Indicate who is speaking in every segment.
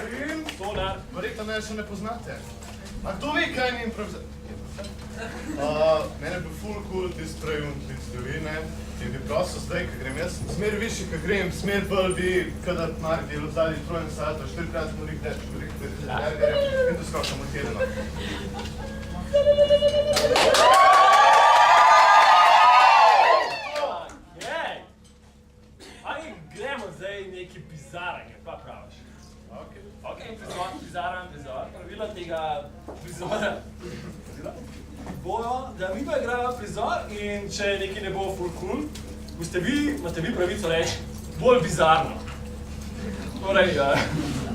Speaker 1: in...
Speaker 2: Sonar.
Speaker 1: Verjetno me še ne poznate. A kdo ve, kaj ni improvizacija? Mene bi ful cool tist prejunt iz Ljubine in bi prosil zdaj, ko grem jaz, smer višji, ko grem, smer bolj bi, kada naredil v zadnji trojen sato, 4-krat smo rik teč, in to skočamo tedeno.
Speaker 2: Ajde, gremo zdaj neki bizaranje, pa praviš. Ok, prizor. Pravila tega prizora bojo, da mi pa igrava prizor in če nekaj ne bo full cool, imate vi pravico reči bolj bizarno. Torej,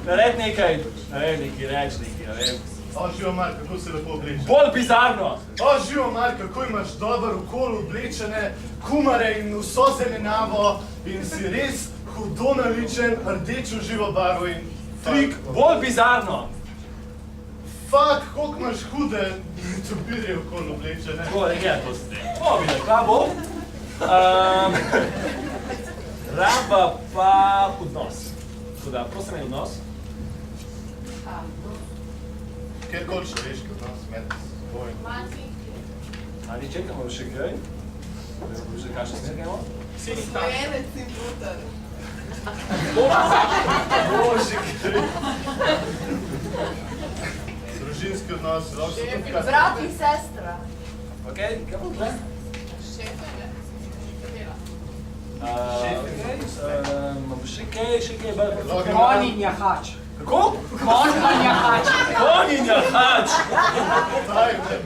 Speaker 2: nared nekaj, reč nekaj, ne vem.
Speaker 1: O, živo Mark, kako se lepo obleče.
Speaker 2: Bolj bizarno!
Speaker 1: O, živo Mark, kako imaš dober okol oblečene kumare in vso zelenjavo in si res hudo naličen, rdečo živo barvo in
Speaker 2: trik, bolj bizarno!
Speaker 1: Fak, koliko imaš hude topirje okol oblečene.
Speaker 2: Torej, ne, to se zdaj. O, videl, kaj bo? Raba pa odnos. Tako da, prosim je odnos.
Speaker 1: Kjerkoli človeški odnos, med svojim.
Speaker 2: Ali čekamo še kaj? Že kaj še smerkamo?
Speaker 3: Svojenec in putar.
Speaker 2: Bože, kaj?
Speaker 1: Družinski odnos, lahko so tudi kaj.
Speaker 3: Brat in sestra.
Speaker 2: Ok, kaj bo tle?
Speaker 3: Šefele.
Speaker 2: Še kaj bolj.
Speaker 4: Konj in jahač.
Speaker 2: Kako?
Speaker 4: Konj in jahač.
Speaker 2: Konj in jahač!
Speaker 1: Daj, ne.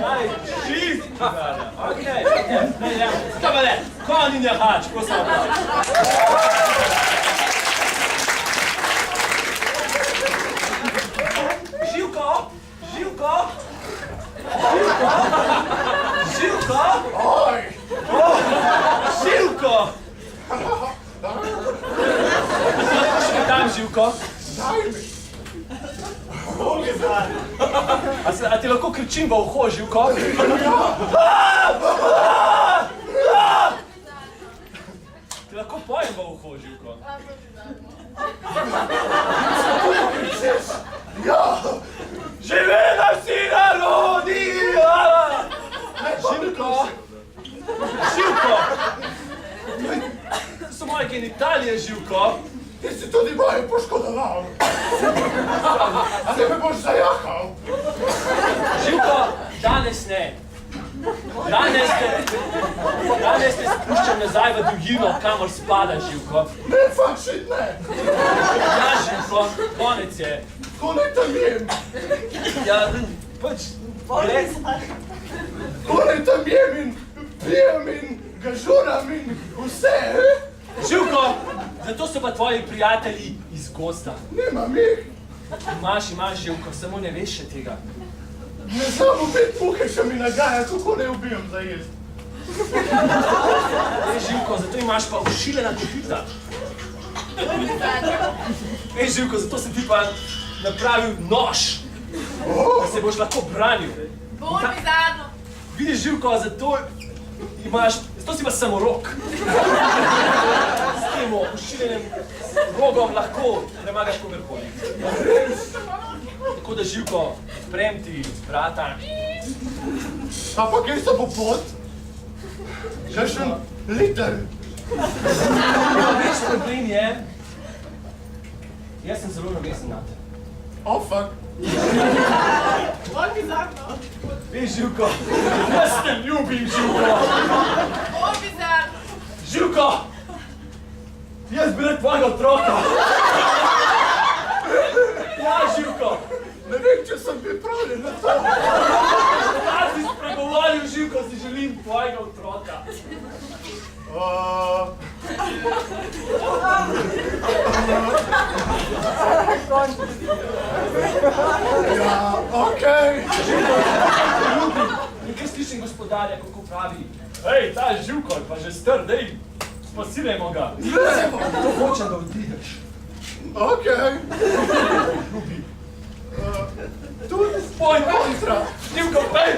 Speaker 2: Daj, šist! Ok, kaj pa ne? Konj in jahač, prosim. Živko!
Speaker 1: Oj!
Speaker 2: Živko! Še tam, Živko?
Speaker 1: Daj mi!
Speaker 2: A ti lahko kričim v uho, Živko? Ti lahko pojem v uho, Živko?
Speaker 1: Ja!
Speaker 2: Živela si narodila! Živko! To so moje genitalije, Živko!
Speaker 1: Ti si tudi moje poškodoval! A te me boš zajahal?
Speaker 2: Živko, danes ne. Danes te spuščam nazaj v divjino, kamor spada, Živko.
Speaker 1: Ne, fakšit, ne!
Speaker 2: Ja, Živko, konec je.
Speaker 1: Ko ne tam jem!
Speaker 2: Ja, pač, gled.
Speaker 1: Ko ne tam jem in pijem in gažuram in vse,
Speaker 2: Živko, zato so pa tvoji prijatelji iz gozda.
Speaker 1: Nimam jih!
Speaker 2: Imaš, Živko, samo ne veš še tega.
Speaker 1: Ne znam ubiti muhe, še mi nagaja, kako ne ubijem za jest.
Speaker 2: Živko, zato imaš pa ušiljena kopita. Živko, zato si ti pa napravil nož, da se boš lahko branil.
Speaker 3: Bolj bizarno.
Speaker 2: Vidiš, Živko, zato si pa samorok. S tem ušiljenim rogom lahko premagaš kogarkoli. Tako da, Živko, sprem ti brata.
Speaker 1: Pa kje se bo pot? Še liter.
Speaker 2: Veš, problem je, jaz sem zelo navesen nate.
Speaker 1: Oh, fuck.
Speaker 3: Bolj bizarno.
Speaker 2: Veš, Živko, jaz te ljubim, Živko.
Speaker 3: Bolj bizarno.
Speaker 2: Živko, jaz bi rad tvojega otroka. Ja, Živko.
Speaker 1: Ne vem, če sem pripravljen na to.
Speaker 2: Ja, si spregovoril, Živko, si želim tvojega otroka.
Speaker 1: Ja, okej.
Speaker 2: Nekaj slišim gospodarja, kako pravi. Hej, ta Živko je pa že star, dej, spasilajmo ga. To hočem, da odideš.
Speaker 1: Okej.
Speaker 2: Tu spoj kontra. Živko, pej,